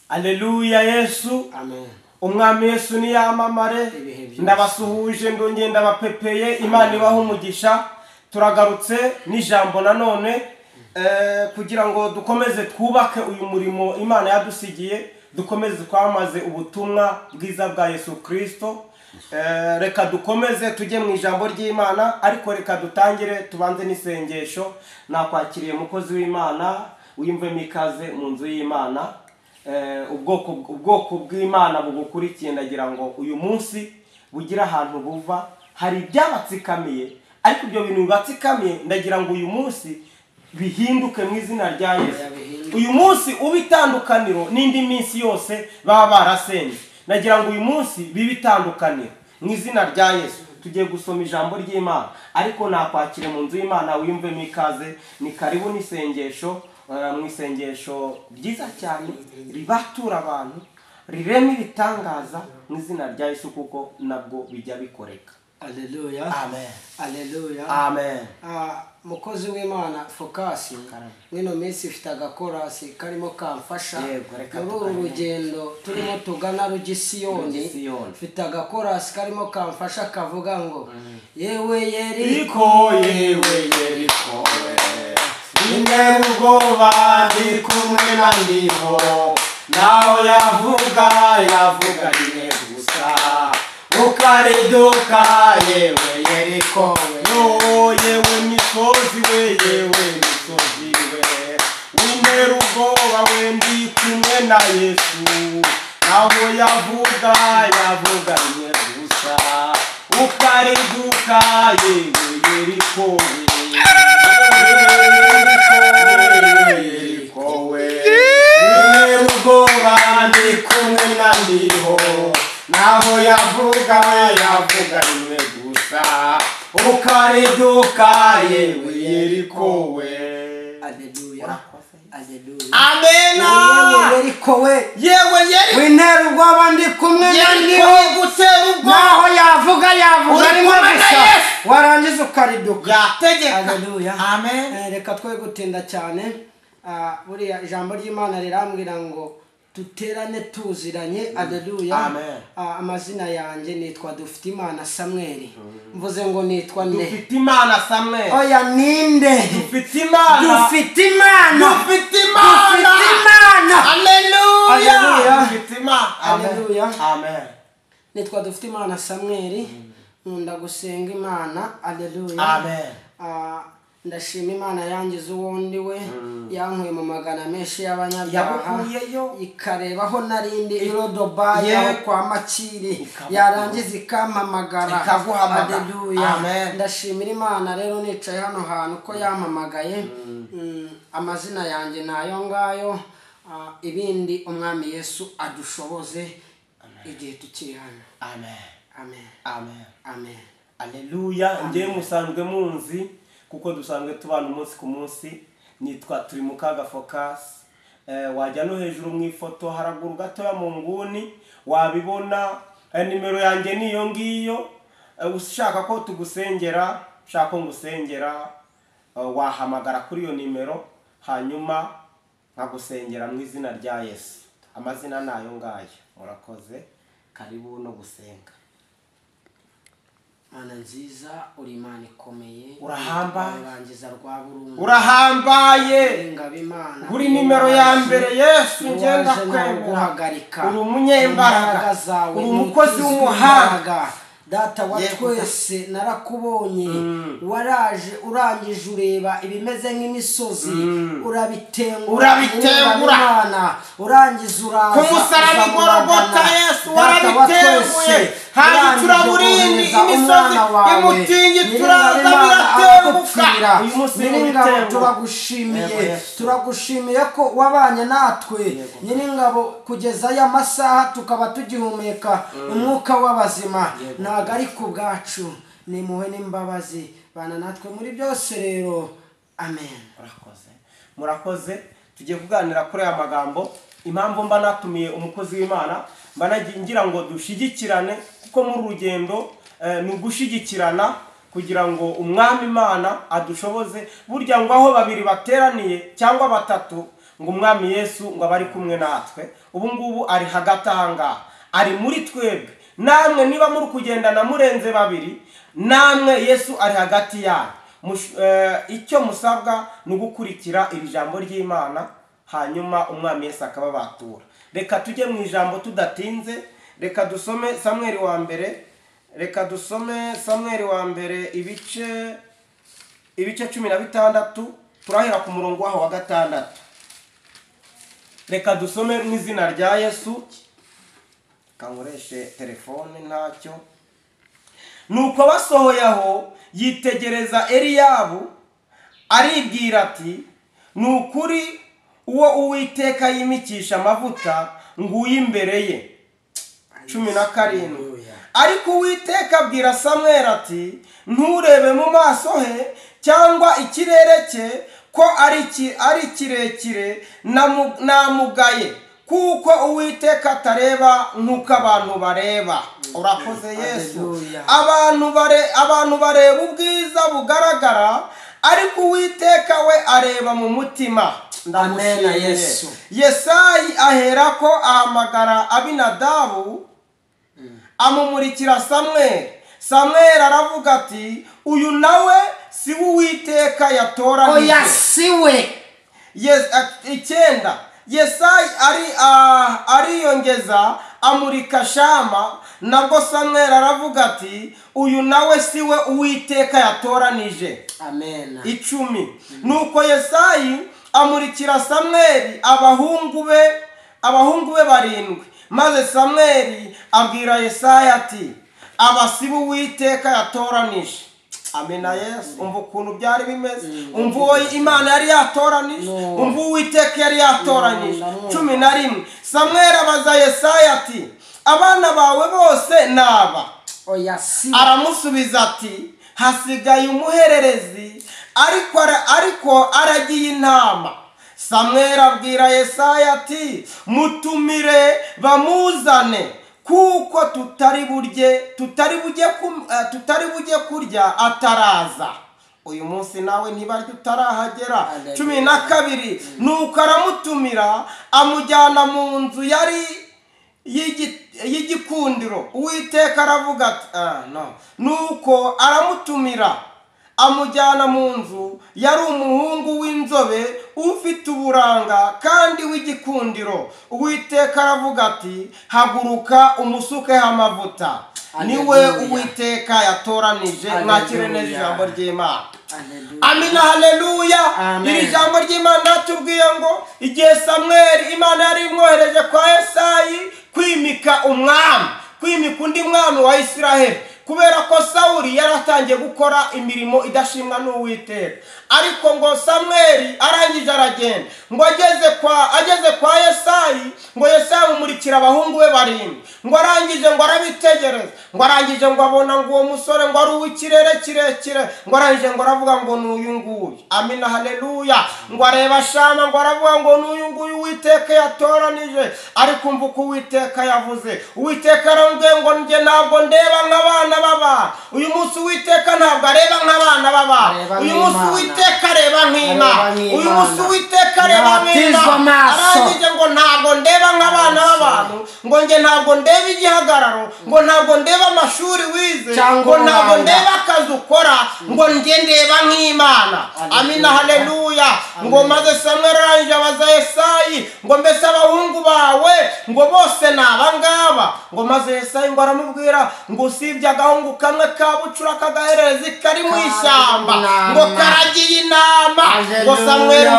Aleluya Yesu. Amen. Umwami Yesu ni yamamare. Ndabasuhuje ndongeye ndabapepeye. Imana ibaho umugisha. Turagarutse n'ijambo nanone kugira ngo dukomeze twubake uyu murimo Imana yadusigiye, dukomeze kwamaze ubutumwa bwiza bwa Yesu Kristo. Reka dukomeze tujye mu ijambo ry'Imana, ariko reka dutangire tubanze n'isengesho. Nakwakiriye mukozi w'Imana, uyumvemo ikaze mu nzu y'Imana. Ubwoko bw'Imana bugukurikiye, ndagira ngo uyu munsi bugira ahantu buva. Hari ibyabatsikamiye, ariko ibyo bintu bibatsikamiye ndagira ngo uyu munsi bihinduke mu izina rya Yesu. Uyu munsi ubitandukaniro n'indi minsi yose baba barasenye. Nagira ngo uyu munsi bibitandukaniro mu izina rya Yesu. Tugiye gusoma ijambo ry'Imana, ariko nakwakire mu nzu y'Imana, wiyumvemo ikaze. Ni karibu n'isengesho, mu isengesho ryiza cyane ribatura abantu, rirema ibitangaza mu izina rya Yesu, kuko nabwo bijya bikoreka. Aleluya. Amen. Aleluya. Amen. Mukozi w'Imana Focus mwino minsi ifite agakorasi karimo kamfasha muri uru rugendo turimo tugana Rugisiyoni. Ifite agakorasi karimo kamfasha kavuga ngo yewe Yeriko, yewe Yeriko, Ine ubwoba ndi kumwe na ndiho, naho yavuga rimwe gusa, ukariduka yewe Yeriko, yewe misozi we, yewe misozi we, wintera ubwoba we ndi kumwe na Yesu, naho yavuga rimwe gusa, ukariduka yewe Yeriko we. Ndi kumwe na ndiho, naho yavuga rimwe gusa, ukariduka yewe Yeriko we. Aleluya. Aleluya. Amen. Yewe Yeriko we, yewe Yeriko, wintera ubwoba ndi kumwe na ndiho, naho yavuga rimwe gusa, warangiza ukariduka. Yategeka. Aleluya. Amen. Reka twe gutinda cyane. Buriya ijambo ry'Imana rirambwira ngo tuterane tuziranye. Aleluya. Amen. Amazina yanjye nitwa Dufitimana Samuel. Mvuze ngo nitwa nde? Dufitimana Samuel. Oya ninde? Dufitimana. Haleluya. Dufitimana. Haleluya. Amen. Nitwa Dufitimana Samuel. Nkunda gusenga Imana. Haleluya. Amen. Ndashima Imana yangize uwundi we, yankuye mu magana menshi y'abanyabyaha, ikarebaho narindi Irodobayi aho kwa Makiri, yarangiza ikampamagara. Haleluya. Ndashimira Imana rero nicaye hano hantu ko yampamagaye. Amazina yanjye nayo ngayo, ibindi Umwami Yesu adushoboze igihe tukiri hano. Amen. Amen. Amen. Amen. Aleluya. Ngiye musanzwe munzi kuko dusanzwe tubana umunsi ku munsi. Nitwa Turimukaga Focus. Wajya no hejuru mu ifoto haraguru gatoya mu nguni wabibona. Nimero yanjye niyo ngiyo. Ushaka ko tugusengera, ushaka ko ngusengera, wahamagara kuri iyo nimero, hanyuma nkagusengera mu izina rya Yesu. Amazina nayo ngayo. Murakoze, karibu no gusenga. Mana nziza, uri Imana ikomeye, urahambaye, uri nimero ya mbere Yesu, ngenda kwemera, uri umunyembaraga, uri umukozi w'umuhanga. Data wa twese narakubonye, waraje urangije ureba ibimeze nk'imisozi, urabitengura, urangiza uraza ku musaraba Golgotha. Yesu warabitenguye, hanyuma turaburinda imisozi imutingi, turaza biratenguka. Uyu munsi turagushimiye ko wabanye natwe Nyiringabo kugeza aya masaha tukaba tugihumeka umwuka w'abazima. Ntago ari ku bwacu, ni impuhwe n'imbabazi, bana natwe muri byose rero. Amen. Murakoze. Tugiye kuganira kuri aya magambo. Impamvu mba natumiye umukozi w'Imana, mba ngira ngo dushigikirane, kuko mu rugendo ni ugushigikirana kugira ngo Umwami Imana adushoboze. Burya ngo aho babiri bateraniye cyangwa batatu ngo umwami Yesu ngo abari kumwe natwe ubu ngubu ari hagati ahangaha ari muri twebwe namwe niba muri kugendana murenze babiri namwe Yesu ari hagati yanyu icyo musabwa ni ugukurikira iri jambo ry'Imana hanyuma umwami Yesu akababatura. Reka tujye mu ijambo tudatinze, reka dusome Samweli wa mbere ibice 16 turahera ku murongo waho wa 6. Reka dusome mu izina rya Yesu. Kankoreshe telefone ntacyo. Nuko basohoye aho yitegereza Eliyabu aribwira ati nukuri uwo Uwiteka yimikisha amavuta nguye imbere ye. 17. Ariko Uwiteka abwira Samweli ati nturebe mu maso he cyangwa ikirere cye ko ari kirekire namugaye kuko Uwiteka atareba nkuko abantu bareba. Urakoze Yesu. Abantu bareba ubwiza bugaragara ariko Uwiteka we areba mu mutima. Amen Yesu. Yesayi ahera ko ahamagara Abinadabu amumurikira Samweli. Samweli aravuga ati uyu nawe si Uwiteka yatoranije. Oya siwe. 9. Yesayi ariyongeza amurika Shama. Nabwo Samweli aravuga ati uyu nawe siwe Uwiteka yatoranije. Amen. 10. Nuko Yesayi amurikira Samweli abahungu be 7. Maze Samweli abwira Yesayi ati abasibu Uwiteka yatoranije. Amena Yesu. Umva ukuntu byari bimeze. Umva Imana yari yatoranije. Umva Uwiteka yari yatoranije. 11. Samweli abaza Yesayi ati abana bawe bose naba? Oya si. Aramusubiza ati hasigaye umuhererezi ariko aragiye intama. Samweli abwira Yesayi ati mutumire bamuzane kuko tutari bujye kurya ataraza. Uyu munsi nawe ntibarya utarahagera. 12. Nuko aramutumira amujyana mu nzu yari y'igikundiro. Uwiteka aravuga ati nuko aramutumira amujyana mu nzu yari umuhungu w'inzobe ufite uburanga kandi w'igikundiro. Uwiteka aravuga ati haguruka umusukeho amavuta. Niwe Uwiteka yatoranije. Mwakire neza ijambo ry'Imana. Amina haleluya. Iri jambo ry'Imana natubwiye ngo igihe Samweli Imana yari imwohereje kwa Yesayi kwimika undi mwami wa Isiraheli kubera ko Sawuli yaratangiye gukora imirimo idashimwa n'Uwiteka. Ariko ngo Samweli arangije aragenda ngo ageze kwa Yesayi ngo Yesayi umurikira abahungu be 7. ngo arangije ngo arabitegereza ngo arangije ngo abona ngo uwo musore ngo ari uw'ikirere kirekire ngo arangije ngo aravuga ngo n'uyu nguyu. Amina haleluya. ngo areba Shama ngo aravuga ngo n'uyu nguyu Uwiteka yatoranije. ariko umva uko Uwiteka yavuze. Uwiteka arambwiye ngo nge ntabwo ndeba nk'abana baba. Uyu munsi Uwiteka ntabwo areba nk'abana baba. Uyu munsi Uwiteka areba nk'Imana. Uyu munsi Uwiteka areba nk'Imana. Arangije ngo ntabwo ndeba nk'abana b'abantu. ngo nge ntabwo ndeba igihagararo. ngo ntabwo ndeba amashuri wize. ngo ntabwo ndeba akazi ukora. ngo nge ndeba nk'Imana. Amina haleluya. ngo maze Samweli arangije abaza Yesayi ngo mbese abahungu bawe ngo bose ni abangaba? ngo maze Yesayi ngo aramubwira ngo usibye agahungu kamwe ka bucura k'agaherezi kari mu ishyamba ngo karagiye intama. ngo Samweli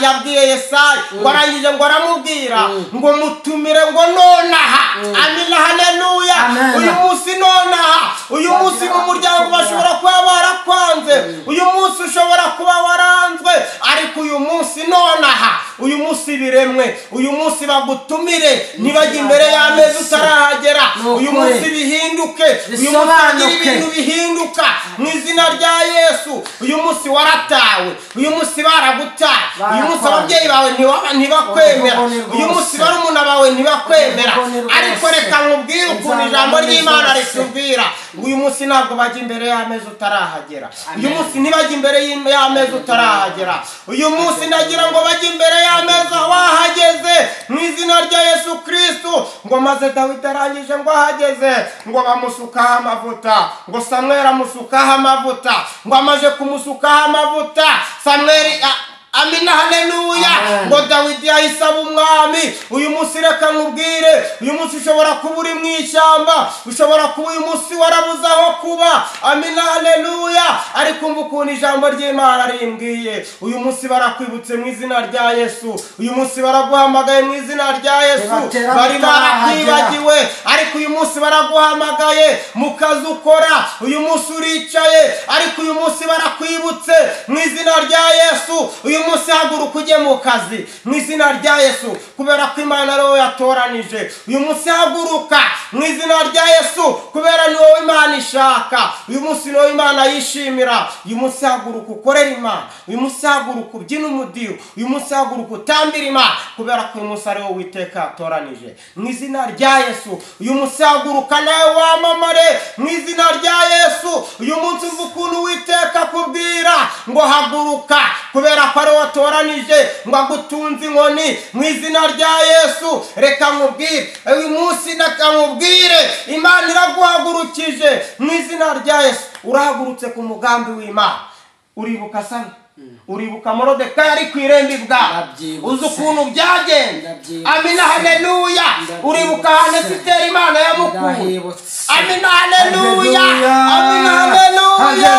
yabwiye Yesayi ngo arangije ngo aramubwira ngo mutumire ngo nonaha. Amina haleluya. uyu munsi nonaha. uyu munsi mu muryango bashobora kuba barakwanze. uyu munsi ushobora kuba waranzwe. ariko uyu munsi nonaha. uyu munsi biremwe. uyu munsi bagutumire ntibajye imbere y'ameza utarahagera. uyu munsi bihinduke. uyu munsi ibintu bihinduka mu izina rya Yesu. uyu munsi waratawe. uyu munsi baragutaye. uyu munsi ababyeyi bawe ntibakwemera. uyu munsi barumuna bawe ntibakwemera. kwemera ariko reka nkubwire ukuntu ijambo ry'Imana ritubwira uyu munsi ntabwo bajya imbere y'ameza utarahagera uyu munsi ntibajya imbere y'ameza utarahagera uyu munsi ndagira ngo bajye imbere y'ameza wahageze mu izina rya Yesu Kristo ngo maze Dawidi arangije ngo ahageze ngo bamusukaho amavuta ngo Samweli amusukaho amavuta ngo amaze kumusukaho amavuta Samweli amina haleluya ngo Dawidi yahisaba umwami uyu munsi reka nkubwire uyu munsi ushobora kuba uri mu ishyamba ushobora kuba uyu munsi warabuze aho kuba amina haleluya ariko umva ukuntu ijambo ry'Imana rimbwiye uyu munsi barakwibutse mu izina rya Yesu uyu munsi baraguhamagaye mu izina rya Yesu bari barakwibagiwe ariko uyu munsi baraguhamagaye mu kazi ukora uyu munsi uricaye ariko uyu munsi barakwibutse mu izina rya Yesu uyu munsi haguruka ujye mu kazi mu izina rya Yesu kubera ko Imana ariwe yatoranije uyu munsi haguruka mu izina rya Yesu kubera ni wowe Imana ishaka uyu munsi ni wowe Imana yishimira uyu munsi haguruka ukorera Imana uyu munsi haguruka ubyina umudiho uyu munsi haguruka utambira Imana kubera ko uyu munsi ariwe Uwiteka yatoranije mu izina rya Yesu uyu munsi haguruka nawe wamamare mu izina rya Yesu uyu munsi umva ukuntu Uwiteka akubwira ngo haguruka kubera ko ariwe watoranije ngo agutunze inkoni mu izina rya Yesu reka nkubwire uyu munsi nakangubwire Imana iraguhagurukije mu izina rya Yesu urahagurutse ku mugambi w'Imana uribuka sana uribuka Morodekayi ari ku irembo ibwami uzi ukuntu byagenda amina haleluya uribuka hane Esiteri Imana yamukuye amina haleluya amina haleluya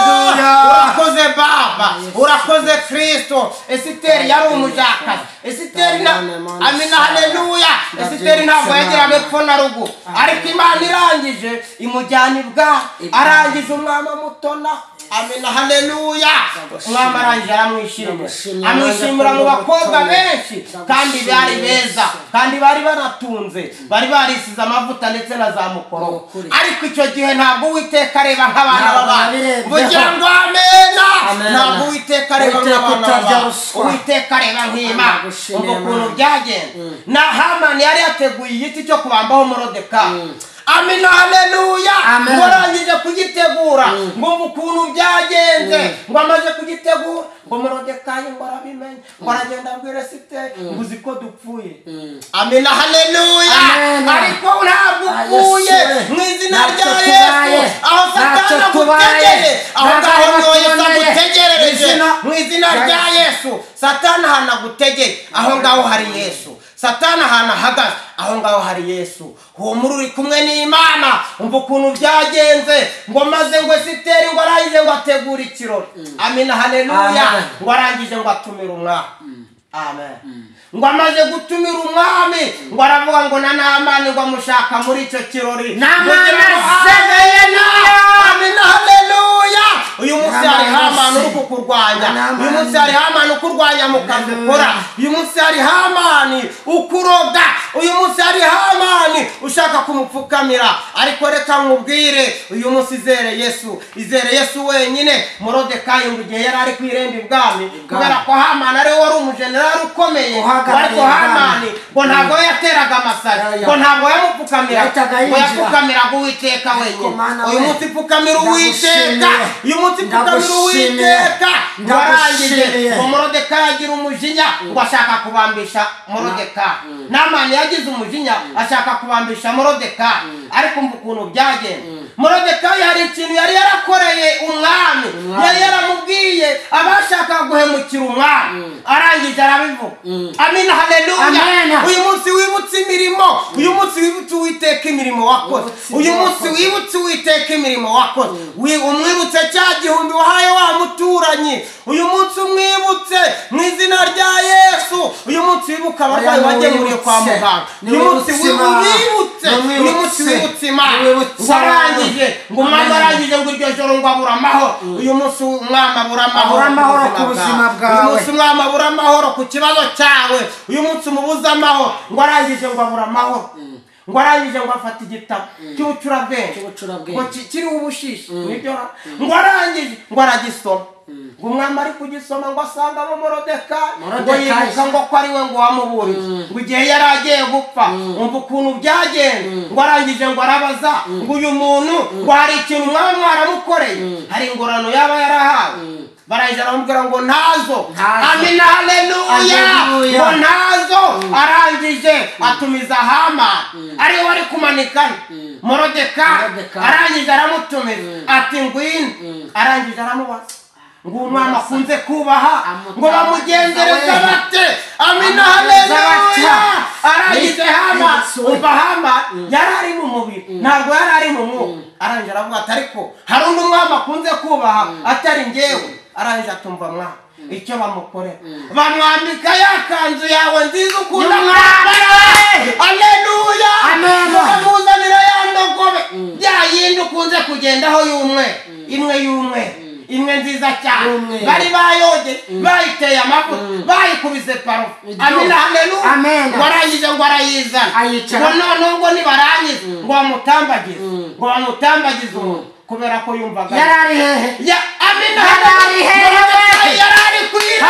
urakoze Baba urakoze Kristo Esiteri yari umujakazi Esiteri amina haleluya Esiteri ntabwo yagiraga epfo na ruguru ariko Imana irangije imujyana ibwami arangije umwami amutona amina haleluya umwami arangije aramwishimira amwishimira mu bakobwa benshi kandi bari beza kandi bari banatunze bari barisize amavuta ndetse na za mukoro ariko icyo gihe ntabwo Uwiteka areba nk'abana b'abantu bugira ngo amena ntabwo Uwiteka areba nk'abana b'abantu Uwiteka areba nk'Imana umva ukuntu byagenda na Hamani yari yateguye igiti cyo kubambaho Morodekayi amina haleluya ngo arangije kugitegura ngo ukuntu byagenze ngo amaze kugitegura ngo Morodekayi ngo arabimenye ngo aragenda abwira Esiteri ngo uzi ko dupfuye amina haleluya ariko ntabwo upfuye mu izina rya Yesu aho Satani agutegeye aho ngaho niho Yesu agutegerereje mu izina rya Yesu Satani ahantu agutegeye aho ngaho hari Yesu Satani ahantu ahagaze aho ngaho hari Yesu humura uri kumwe n'Imana umva ukuntu byagenze ngo maze ngo Esiteri ngo arangije ngo ategura ikirori amina haleluya ngo arangije ngo atumira umwami amen ngo amaze gutumira umwami ngo aravuga ngo na Namani ngo amushaka muri icyo kirori amina haleluya uyu munsi hari Hamani uri kukurwanya uyu munsi hari Hamani ukurwanya mu kazi ukora uyu munsi hari Hamani ukuroga uyu munsi hari Hamani ushaka kumupfukamira ariko reka nkubwire uyu munsi izere Yesu wenyine Morodekayi ngo igihe yari ari ku irembo ibwami kubera ko Hamani ari wari umujenerali ukomeye ariko Hamani ngo ntabwo yateraga amasari ngo ntabwo yamupfukamira ngo yapfukamiraga Uwiteka wenyine uyu munsi pfukamira Uwiteka uyu munsi pfukamira Uwiteka ngo arangije ngo Morodekayi agira umujinya ngo ashaka kubambisha Morodekayi Namani yagize umujinya ashaka kubambisha Morodekayi ariko umva ukuntu byagenda Morodekayi hari ikintu yari yarakoreye umwami yari yaramubwiye abashaka guhemukira umwami arangije arabivuga amina haleluya uyu munsi wibutse imirimo uyu munsi wibutse Uwiteka imirimo wakoze uyu munsi wibutse Uwiteka imirimo wakoze umwibutse cya gihumbi wahaye wa muturanyi uyu munsi umwibutse mu izina rya Yesu uyu munsi wibuka abarwayi wagemuriye kwa muganga uyu munsi wibutse uyu munsi wibutse Imana warangije ngo umwami arangije ngo iryo joro ngo abura amahoro uyu munsi umwami abura amahoro ku buzima bwawe uyu munsi umwami abura amahoro ku kibazo cyawe uyu munsi umubuza amahoro ngo arangije ngo abura amahoro ngo arangije ngo afata igitabo cy'ubucurabwenge ngo kiriho ubushishi ngo arangije ngo aragisoma ngo umwami ari kugisoma ngo asangamo Morodekayi ngo yibuka ngo ko ari we ngo wamuburiye ngo igihe yari agiye gupfa umva ukuntu byagenze ngo arangije ngo arabaza ngo uyu muntu ngo hari ikintu umwami mwaramukoreye hari ingorano yaba yarahawe barangije aramubwira ngo ntazo. Amina, haleluya, ngo ntazo. Arangije atumiza Hamani ari wari kumanikana Morodekayi, arangije aramutumiza ati ngwino, arangije aramubaza ngo umwami akunze kubaha ngo bamugendereze bate. Amina, haleluya. Arangije Hamani, umva Hamani yari ari mu mubiri ntabwo yari ari mu mwuka. Arangije aravuga ati ariko hari undi umwami akunze kubaha atari njyewe. Arangije atumva mwana icyo bamukorera bamwambika ya kanzu yawe nziza ukunda mwambara. Haleluya. Bamuzanira ya ndogobe ya yindi ukunze kugendaho imwe nziza cyane bari bayoge bayiteye amavuta bayikubise parufe. Amina, haleluya. Warangije ngo arayizana ngo noneho ngo nibarangize ngo bamutambagize umuntu kubera ko yumvaga yarari hehe. Amina, yarari hehe. yarari kwirembo.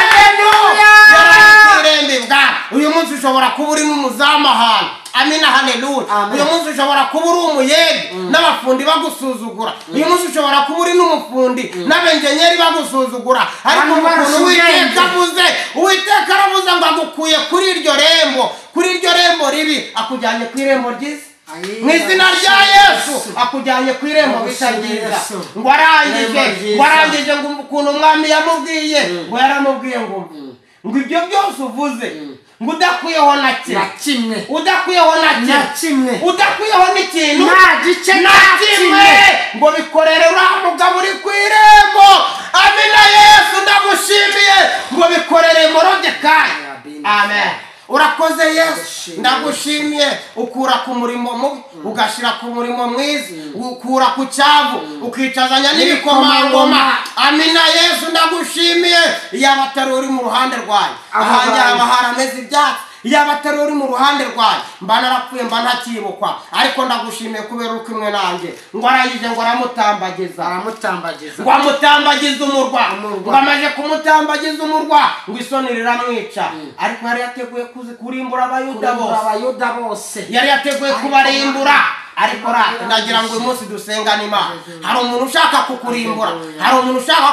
Uyu munsi ushobora kuba uri n'umuzamu ahantu. Amina, haleluya. Uyu munsi ushobora kuba uri umuyede n'abafundi bagusuzugura. Uyu munsi ushobora kuba uri n'umufundi n'abenjenyeri bagusuzugura. Ariko umuntu Uwiteka aravuze ngo agukuye kuri iryo rembo ribi akujyanye ku irembo ryiza. Mu izina rya Yesu akujyanye ku irembo bisa ryiza. Ngo arangije ngo ukuntu umwami yamubwiye ngo yaramubwiye ngo ibyo byose uvuze ngo udakwiyeho na kimwe udakwiyeho n'ikintu na kimwe ngo bikorere uriya mugabo uri ku irembo. Amina, Yesu ndagushimiye ngo bikorere Morodekayi. Amen. Urakoze Yesu, ndagushimiye. Ukura ku murimo mubi ugashira ku murimo mwiza, ukura ku cyavu ukicazanya n'ibikomangoma. Amina, Yesu ndagushimiye. Yaba atari uri mu ruhande rwawe ahanjye haba harameze ibyatsi. Yaba atari uri mu ruhande rwawe mba narapfuye mba ntakibukwa. Ariko ndagushimiye kubera uko imwe nanjye ngo arangije ngo aramutambagiza ngo amutambagize umurwa. Ngo amaze kumutambagiza umurwa ngo isoni riramwica. Ariko yari yateguye kurimbura abayuda bose yari yateguye kubarimbura. Ariko ndagira ngo uyu munsi dusengane Imana. Hari umuntu ushaka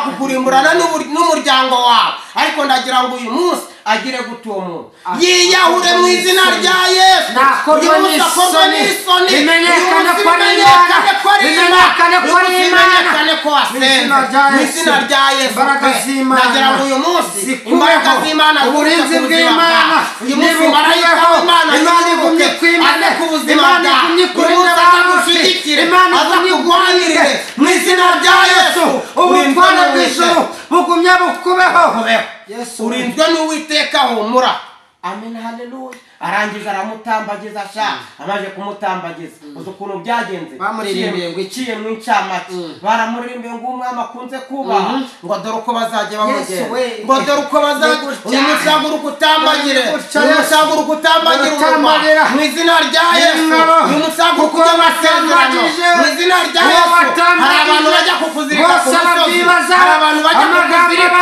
kukurimbura n'umuryango wawe. Ariko ndagira ngo uyu munsi agire gutumo yiyahure mu izina rya Yesu. Nakorwa n'isoni imenyekane ko ari Imana mu izina rya Yesu. Ndagira ngo uyu munsi imbaraga z'Imana uburinzi bw'Imana uyu munsi marayika w'Imana igumye kwimana Imana igumye kurushyigikire aza kurwanirire mu izina rya Yesu. ubutware bw'ijuru bugumye bukubeho. Urinzwe n'Uwiteka humura. Amen, haleluya. Arangije aramutambagiza amaje kumutambagiza uzi ukuntu byagenze. Bamuririmbiye ngo iciye mu incamake baramuririmbiye ngo umwami akunze kubaha ngo dore uko bazajya bamugera ngo dore uko bazajya uyu musaguruka utambagire mu izina rya Yesu. Uyu musaguruka ujya amasezerano mu izina rya Yesu. Hari abantu bajya kukuzirika ku musozi, hari abantu bajya kukuzirika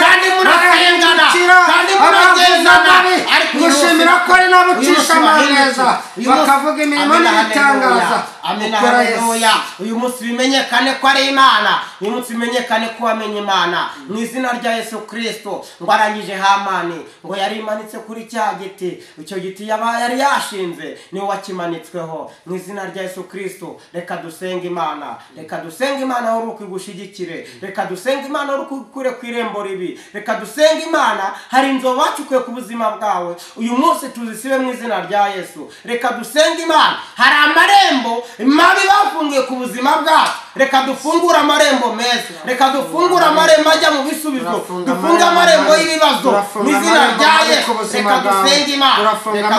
kandi murasengana kandi muragendana. Ariko gushimira ko ari n'abucisha amaneza bakavuga imirimo n'ibitangaza. Amina, haleluya. Uyu munsi bimenyekane ko ari Imana. Uyu munsi bimenyekane ko wamenye Imana mu izina rya Yesu Kristo. Ngo arangije Hamani ngo yari imanitse kuri cya giti. Icyo giti yari yashinze niwe wakimanitsweho. Mu izina rya Yesu Kristo reka dusenge Imana. Reka dusenge Imana aho ukigushigikire. Reka dusenge Imana aho ukure ku irembo ribi. Reka dusenge Imana hari inzobe bacukuye ku buzima bwawe. Uyu munsi tuzisibe mu izina rya Yesu. Reka dusenge Imana hari amarembo mabi bafungiye ku buzima bwacu. Reka dufungure amarembo meza. Reka dufungure amarembo ajya mu bisubizo. Dufunge amarembo y'ibibazo mu izina rya Yesu. Reka dusenge Imana. Reka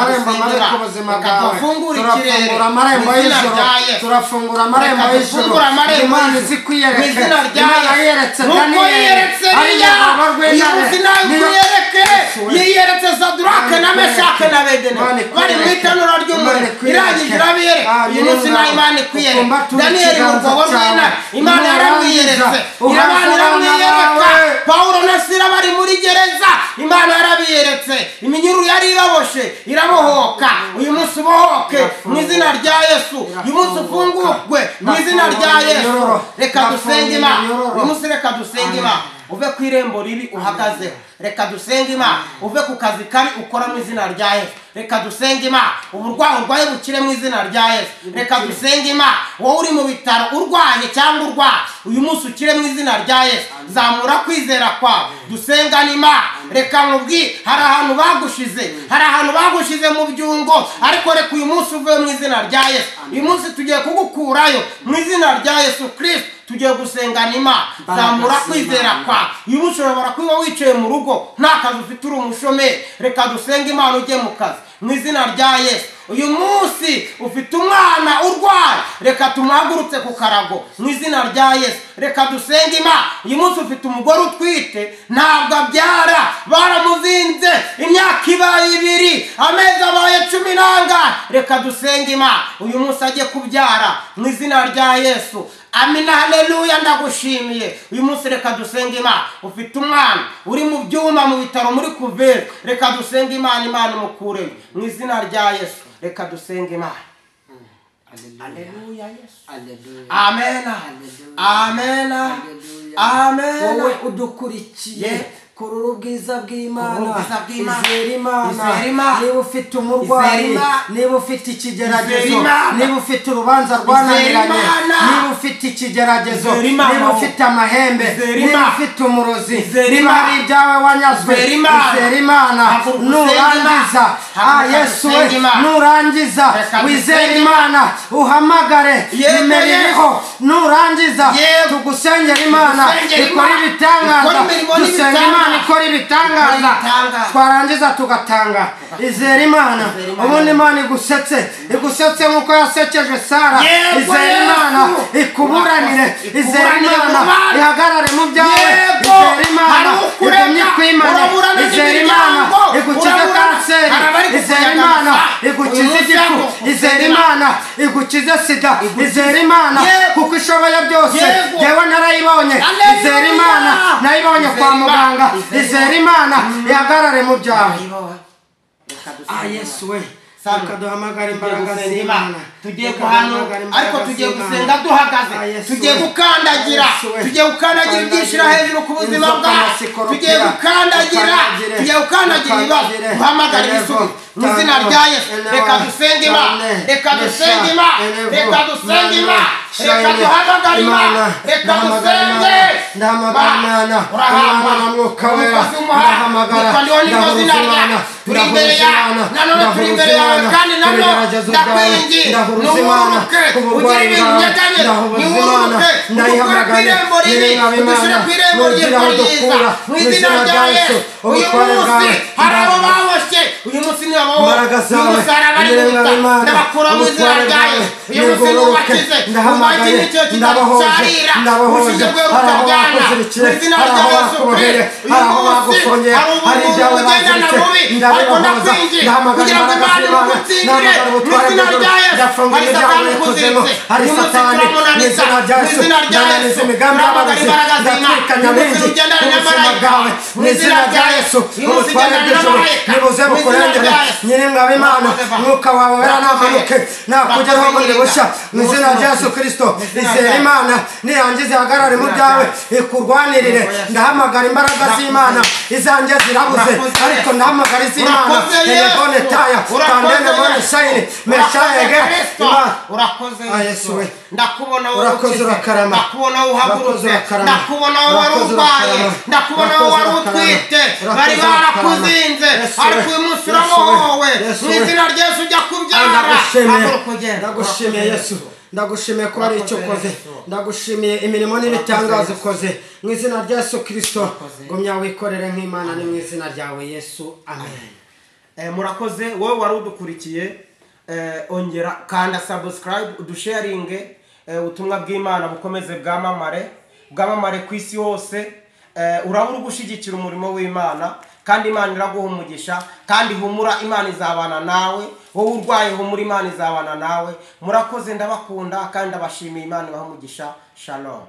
dufungure ikirere mu izina rya Yesu. Turafungura amarembo y'ijuru. Imana izi kwiyereke. Imana yeretse Daniyeli. Yiyeretse Saduraka na Meshake na Abednego bari mu itanura umurimo irangije irabiyereka uyu munsi nta Imana ikwiyereka Daniyeli mu rwobo rw'intare Imana yaramwiyeretse Imana iramwiyereka Pawulo na Sila bari muri gereza Imana yarabiyeretse iminyururu yari ibaboshe irabohoka uyu munsi ubohoke mu izina rya Yesu uyu munsi ufungurwe mu izina rya Yesu reka dusenge Imana uyu munsi reka dusenge Imana uve ku irembo ribi uhagazeho reka dusenge Imana uve ku kazi kari ukora mu izina rya Yesu reka dusenge Imana uburwayi urwaye bukire mu izina rya Yesu reka dusenge Imana wowe uri mu bitaro urwaye cyangwa urwaye uyu munsi ukire mu izina rya Yesu zamura kwizera kwawe dusengane Imana reka nkubwire hari ahantu bagushize mu byungo ariko reka uyu munsi uve mu izina rya Yesu uyu munsi tugiye kugukurayo mu izina rya Yesu Kristo tugiye gusengana Imana zamura kwizera kwawe uyu munsi ushobora kuba wicaye mu rugo nta kazi ufite uri umushomeri reka dusenge Imana ujye mu kazi mu izina rya Yesu uyu munsi ufite umwana urwaye reka tumuhagurutse ku karago mu izina rya Yesu reka dusenge Imana uyu munsi ufite umugore utwite ntabwo abyara baramuzinze imyaka ibaye 2 amezi abaye 10 n'angahe reka dusenge Imana uyu munsi ajye kubyara mu izina rya Yesu amina haleluya ndagushimiye uyu munsi reka dusenge Imana ufite umwana uri mu byuma mu bitaro muri kuvera reka dusenge Imana mukure mu izina rya Yesu reka dusenge Imana haleluya Yesu amen amen amen wowe udukurikiye kurura ubwiza bw'Imana izera Imana niba ufite umurwayi niba ufite ikigeragezo niba ufite urubanza rwananiranye niba ufite ikigeragezo niba ufite amahembe niba ufite umurozi niba hari ibyawe wanyazwe izera Imana nurangiza Yesu we nurangiza wizera Imana uhamagare nimeriho nurangiza tugusengera Imana ikora ibitangaza dusenga Imana ikora ibitangaza twarangiza tugatanga izera Imana ubundi Imana igusetse nk'uko yasekeje Sara izera Imana ikuburanire izera Imana ihagarare mu byawe izera Imana igumye kwimana izera Imana igukize kanseri izera Imana igukize igifu izera Imana igukize sida izera Imana kuko ishoboye byose yewe narayibonye izera Imana nayibonye kwa muganga izera Imana ihagarare mu byawe Yesu we duhamagara imbaraga z'Imana tugiye guhanura ariko tugiye gusenga duhagaze tugiye gukandagira ibyishira hejuru ku buzima bwacu tugiye gukandagira ibibazo duhamagara ibisubizo mu izina rya Yesu reka dusenge Imana reka duhamagare Imana reka dusenge ndahamagara Imana mwuka wera ndahamagara turi imbere yawe nanone turi imbere yawe kandi nanone ndakwingi nuburuke ugira ibintu nyeganye nuburuke ndayihamagara udushyire ku irembo ry'ikoriza mu izina rya Yesu uyu munsi hari abo baboshye uyu munsi ni ababoshye uyu munsi hari abari mu bitaro ndabakura mu izina rya Yesu uyu munsi nubakize ubakize icyo kidacarira ushize bwe butaryana mu izina rya Yesu uyu munsi hari ubumuntu bugendana bubi ariko ndakwingi kugira ngo Imana imugutsindire mu izina rya Yesu hari satani ukuziritse uyu munsi turamunaniza mu izina rya Yesu turamagara imbaraga z'Imana uyu munsi ugendana n'amarayika mu izina rya Yesu uyu munsi ugendana n'amarayika mu izina rya Yesu nyiringabo Imana mwuka wawe wera namanuke nakugeraho muri bushya mu izina rya Yesu Kristo izera Imana nirangiza ihagarare mu byawe ikurwanirire ndahamagara imbaraga z'Imana izanjye zirabuze ariko ndahamagara iz'Imana telefone taya kandene mone sayini meshayege urakoze Yesu we ndakubona urakoze urakarama ndakubona uhagurutse ndakubona wari urwaye ndakubona wari utwite bari barakuzinze ariko uyu munsi urabohowe mu izina rya Yesu ujya kubyara ndagushimiye Yesu ndagushimiye ko ari icyo ukoze ndagushimiye imirimo n'ibitangaza ukoze mu izina rya Yesu Kristo gumya wikorere nk'Imana ni mu izina ryawe Yesu amen murakoze wowe wari udukurikiye ongera kanda subscribe udusharinge ubutumwa bw'Imana bukomeze bwamamare ku isi hose urabura gushyigikira umurimo w'Imana kandi Imana iraguha umugisha kandi humura Imana izabana nawe wowe urwayeho muri Imana izabana nawe. Murakoze, ndabakunda kandi ndabashimiye. Imana ibahe umugisha. Shalom.